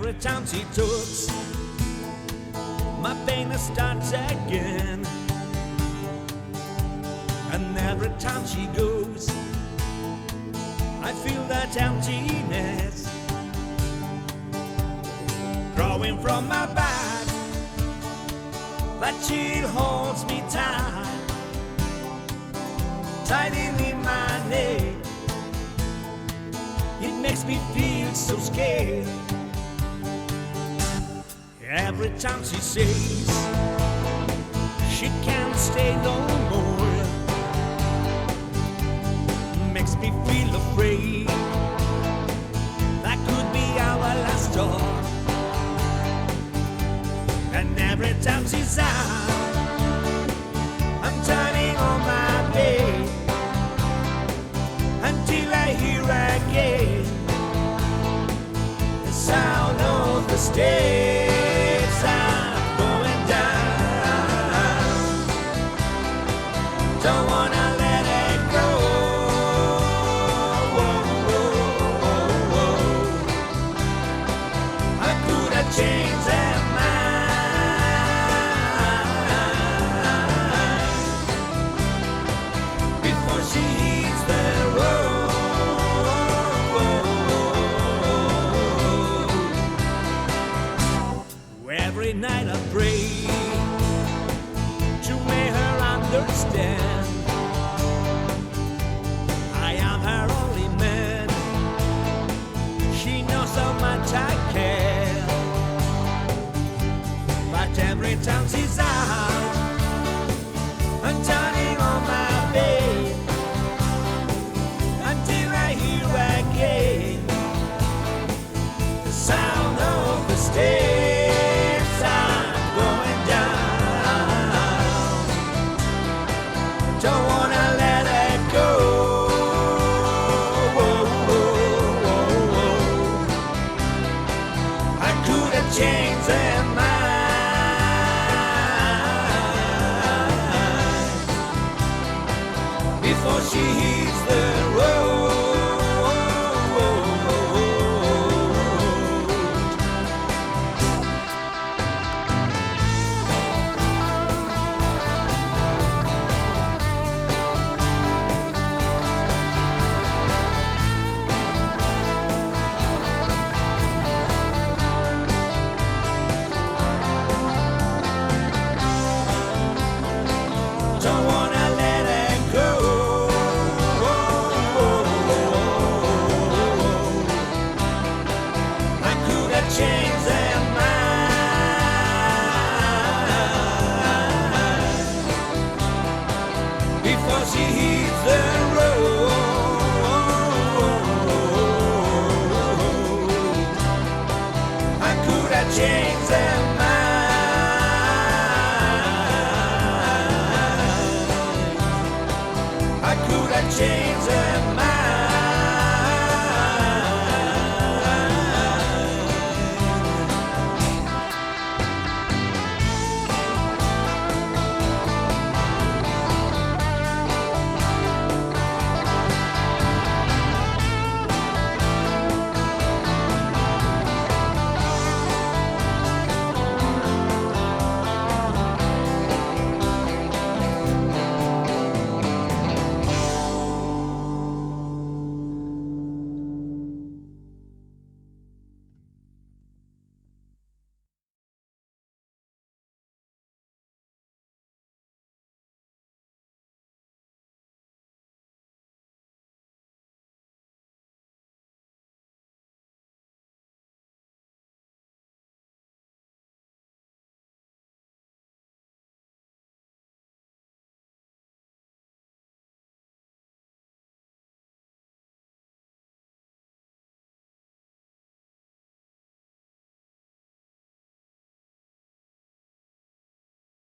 Every time she talks, my pain starts again. And every time she goes, I feel that emptiness growing from my back. That chill holds me tight, tightening my neck. It makes me feel so scared. Every time she says she can't stay no more, makes me feel afraid. That could be our last talk. And every time she's out, I'm turning on my bed until I hear again the sound of the stairs. I'm going down. Don't wanna let it go. I could have changed her mind before she hits the road. Every night I pray to make her understand I am her only man. She knows how much I care. But every time she's out, I'm turning on my bed until I hear again the sound of the stairs. Don't wanna let it go. I could have changed her mind before she hits the road. Don't wanna let it go. I could have changed their mind before she hits the road. I could have changed their mind. I could have changed her mind.